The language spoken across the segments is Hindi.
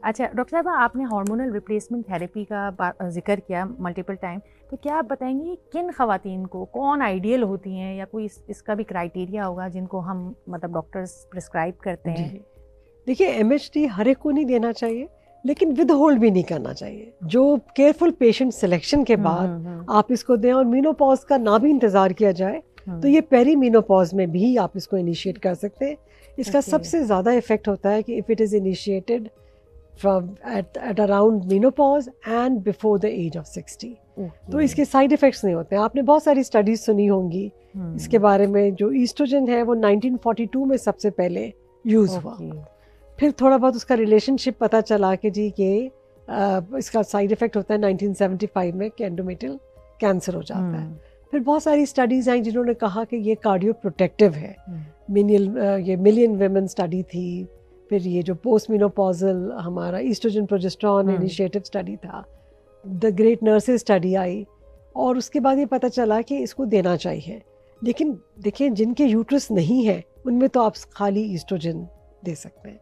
अच्छा डॉक्टर साहब, आपने हार्मोनल रिप्लेसमेंट थेरेपी का जिक्र किया मल्टीपल टाइम, तो क्या आप बताएंगी किन खवातीन को कौन आइडियल होती हैं, या कोई इसका भी क्राइटेरिया होगा जिनको हम मतलब डॉक्टर्स प्रिस्क्राइब करते हैं? जी देखिए, एमएचडी हर एक को नहीं देना चाहिए, लेकिन विद होल्ड भी नहीं करना चाहिए। जो केयरफुल पेशेंट सिलेक्शन के बाद आप इसको दें और मीनोपॉज का ना भी इंतज़ार किया जाए, तो ये पेरी मीनोपॉज में भी आप इसको इनिशिएट कर सकते हैं। इसका सबसे ज़्यादा इफेक्ट होता है कि if it is initiated from at around menopause and before the age of 60। तो इसके साइड इफ़ेक्ट्स नहीं होते हैं। आपने बहुत सारी स्टडीज़ सुनी होंगी इसके बारे में। जो ईस्ट्रोजन है वो 1942 में सबसे पहले यूज़ हुआ। फिर थोड़ा बहुत उसका रिलेशनशिप पता चला कि जी ये इसका साइड इफ़ेक्ट होता है 1975 में कि एंडोमेट्रियल कैंसर हो जाता है। फिर बहुत सारी स्टडीज़ आई जिन्होंने कहा कि ये कार्डियो प्रोटेक्टिव है। ये मिलियन वेमेन स्टडी थी। फिर ये जो पोस्ट मेनोपॉजल हमारा ईस्ट्रोजन प्रोजेस्टेरॉन इनिशिएटिव स्टडी था, द ग्रेट नर्सेज स्टडी आई, और उसके बाद ये पता चला कि इसको देना चाहिए। लेकिन देखिए, जिनके यूट्रस नहीं है उनमें तो आप खाली ईस्ट्रोजन दे सकते हैं,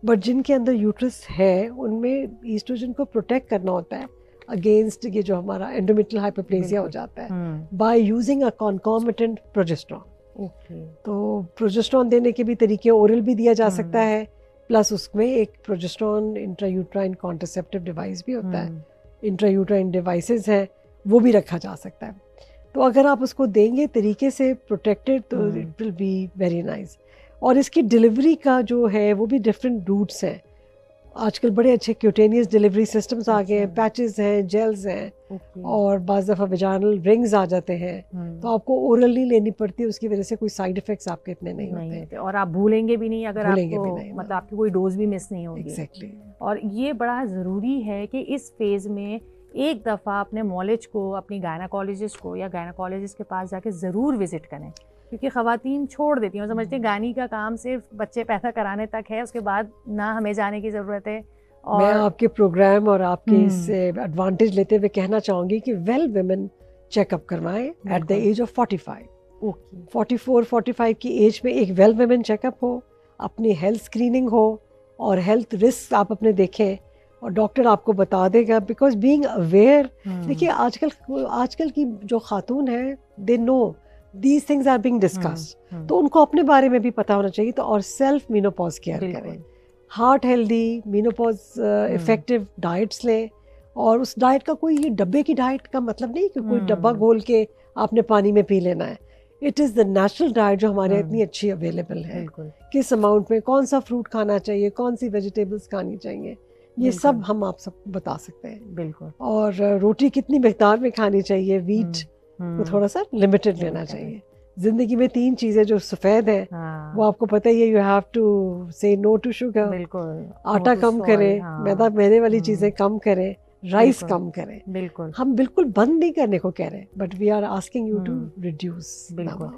बट जिनके अंदर यूट्रस है उनमें ईस्ट्रोजन को प्रोटेक्ट करना होता है अगेंस्ट ये जो हमारा एंडोमेट्रियल हाइपरप्लेसिया हो जाता है by using a concomitant progesterone. तो प्रोजेस्टेरॉन देने के भी तरीके, ओरल भी दिया जा सकता है, प्लस उसमें एक प्रोजेस्टेरॉन इंट्रायूट्राइन कॉन्ट्रासेप्टिव डिवाइस भी होता है। इंट्रायूट्राइन डिवाइसेस हैं, वो भी रखा जा सकता है। तो अगर आप उसको देंगे तरीके से प्रोटेक्टेड, तो it will be very nice. और इसकी डिलीवरी का जो है वो भी डिफरेंट रूट्स हैं। आजकल बड़े अच्छे क्यूटेनियस डिलीवरी सिस्टम्स आ गए हैं, पैचेस हैं, जेल्स हैं, और बाज़ दफ़ा वेजाइनल रिंग्स आ जाते हैं। तो आपको ओरल नहीं लेनी पड़ती, उसकी वजह से कोई साइड इफेक्ट्स आपके इतने नहीं होते। और आप भूलेंगे भी नहीं, अगर आपको मतलब आपकी कोई डोज भी मिस नहीं होगी। एग्जैक्टली। और ये बड़ा ज़रूरी है कि इस फेज़ में एक दफ़ा अपने मॉलेज को, अपनी गायनाकोलॉजिस्ट को या गायनाकोलॉजिस्ट के पास जाके ज़रूर विजिट करें, क्योंकि ख़वातीन छोड़ देती हैं और समझते हैं गानी का काम सिर्फ बच्चे पैदा कराने तक है, उसके बाद ना हमें जाने की ज़रूरत है। और मैं आपके प्रोग्राम और आपके इससे एडवांटेज लेते हुए कहना चाहूँगी कि वेल वुमेन चेकअप करवाएं एट द एज ऑफ 45। 44-45 की एज में एक वेल वुमेन चेकअप हो, अपनी हेल्थ स्क्रीनिंग हो, और हेल्थ रिस्क आप अपने देखें और डॉक्टर आपको बता देगा। बिकॉज बीइंग अवेयर, देखिए आजकल की जो खातून है they know these things are being discussed, तो उनको अपने बारे में भी पता होना चाहिए। तो और सेल्फ मीनोपॉज केयर करें, heart healthy, menopause effective diets लें। और उस डाइट का कोई ये डब्बे की डाइट का मतलब नहीं कि कोई डब्बा घोल के आपने पानी में पी लेना है। It is the natural diet जो हमारे इतनी अच्छी अवेलेबल है। किस अमाउंट में कौन सा फ्रूट खाना चाहिए, कौन सी वेजिटेबल्स खानी चाहिए, ये सब हम आप सबको बता सकते हैं। बिल्कुल। और रोटी कितनी मिकदार में खानी चाहिए, वीट को थोड़ा सा लिमिटेड लेना चाहिए। जिंदगी में 3 चीजें जो सफेद हैं, वो आपको पता ही है। यू हैव टू से नो टू शुगर, बिल्कुल, आटा कम करें, मैदे वाली चीजें कम करें, राइस कम करें। बिल्कुल, हम बिल्कुल बंद नहीं करने को कह रहे, but we are asking you to reduce. बिल्कुल।